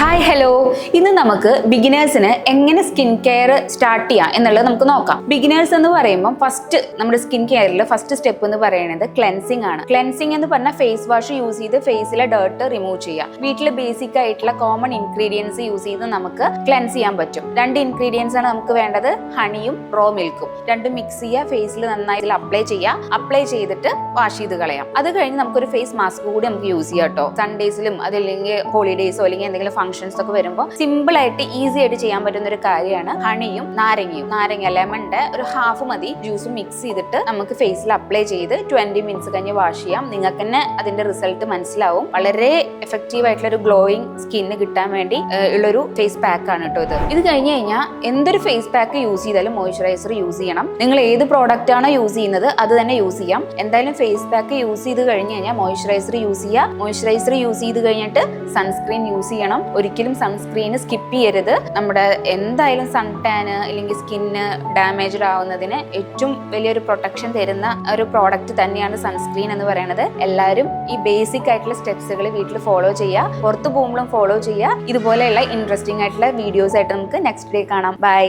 Hi hello, ഇന്ന് നമുക്ക് ബിഗിനേഴ്സിന് എങ്ങനെ സ്കിൻ കെയർ സ്റ്റാർട്ട് ചെയ്യാം എന്നുള്ളത് നമുക്ക് നോക്കാം. ബിഗിനേഴ്സ് എന്ന് പറയുമ്പോൾ ഫസ്റ്റ് നമ്മുടെ സ്കിൻ കെയറിൽ ഫസ്റ്റ് സ്റ്റെപ്പ് എന്ന് പറയുന്നത് ക്ലെൻസിങ് ആണ്. ക്ലെൻസിങ് എന്ന് പറഞ്ഞാൽ ഫേസ് വാഷ് യൂസ് ചെയ്ത് ഫേസിലെ ഡേർട്ട് റിമൂവ് ചെയ്യാം. വീട്ടിൽ ബേസിക് ആയിട്ടുള്ള കോമൺ ഇൻഗ്രീഡിയൻസ് യൂസ് ചെയ്ത് നമുക്ക് ക്ലെൻസ് ചെയ്യാൻ പറ്റും. രണ്ട് ഇൻഗ്രീഡിയൻസ് ആണ് നമുക്ക് വേണ്ടത്, ഹണിയും റോ മിൽക്കും. രണ്ടും മിക്സ് ചെയ്യുക, ഫേസിൽ നന്നായി അപ്ലൈ ചെയ്യുക. അപ്ലൈ ചെയ്തിട്ട് വാഷ് ചെയ്ത് കളയാം. അത് കഴിഞ്ഞ് നമുക്കൊരു ഫേസ് മാസ്ക് കൂടി നമുക്ക് യൂസ് ചെയ്യാം കേട്ടോ. സൺഡേസിലും അതല്ലെങ്കിൽ ഹോളിഡേയ്സോ അല്ലെങ്കിൽ എന്തെങ്കിലും ഫംഗ്ഷൻസ് ഒക്കെ വരുമ്പോൾ സിമ്പിൾ ആയിട്ട് ഈസി ആയിട്ട് ചെയ്യാൻ പറ്റുന്ന ഒരു കാര്യമാണ് ഹണിയും നാരങ്ങയും. നാരങ്ങ ലെമണിന്റെ ഒരു ഹാഫ് മതി ജ്യൂസ് മിക്സ് ചെയ്തിട്ട് നമുക്ക് ഫേസിൽ അപ്ലൈ ചെയ്ത് 20 മിനിറ്റ്സ് കഴിഞ്ഞ് വാഷ് ചെയ്യാം. നിങ്ങൾക്ക് തന്നെ അതിന്റെ റിസൾട്ട് മനസ്സിലാവും. വളരെ എഫക്റ്റീവ് ആയിട്ടുള്ള ഒരു ഗ്ലോയിങ് സ്കിന്ന് കിട്ടാൻ വേണ്ടി ഉള്ളൊരു ഫേസ് പാക്ക് ആണ് കേട്ടോ ഇത് കഴിഞ്ഞ് കഴിഞ്ഞാൽ എന്തൊരു ഫേസ് പാക്ക് യൂസ് ചെയ്താലും മോയ്സ്ചറൈസർ യൂസ് ചെയ്യണം. നിങ്ങൾ ഏത് പ്രോഡക്റ്റ് ആണോ യൂസ് ചെയ്യുന്നത് അത് തന്നെ യൂസ് ചെയ്യാം. എന്തായാലും ഫേസ് പാക്ക് യൂസ് ചെയ്ത് കഴിഞ്ഞ് കഴിഞ്ഞാൽ മോയ്സ്ചറൈസർ യൂസ് ചെയ്യുക. മോയ്സ്ചറൈസർ യൂസ് ചെയ്ത് കഴിഞ്ഞിട്ട് സൺസ്ക്രീൻ യൂസ് ചെയ്യണം. ഒരിക്കലും സൺസ്ക്രീൻ സ്കിപ്പ് ചെയ്യരുത്. നമ്മുടെ എന്തായാലും സൺ ടാന് അല്ലെങ്കിൽ സ്കിന്ന് ഡാമേജ്ഡ് ആവുന്നതിന് ഏറ്റവും വലിയൊരു പ്രൊട്ടക്ഷൻ തരുന്ന ഒരു പ്രോഡക്റ്റ് തന്നെയാണ് സൺസ്ക്രീൻ എന്ന് പറയുന്നത്. എല്ലാവരും ഈ ബേസിക് ആയിട്ടുള്ള സ്റ്റെപ്സുകൾ വീട്ടിൽ ഫോളോ ചെയ്യുക. പുറത്തു പോകുമ്പോഴും ഫോളോ ചെയ്യുക. ഇതുപോലെയുള്ള ഇൻട്രസ്റ്റിംഗ് ആയിട്ടുള്ള വീഡിയോസ് ആയിട്ട് നമുക്ക് നെക്സ്റ്റ് ഡേ കാണാം. ബൈ.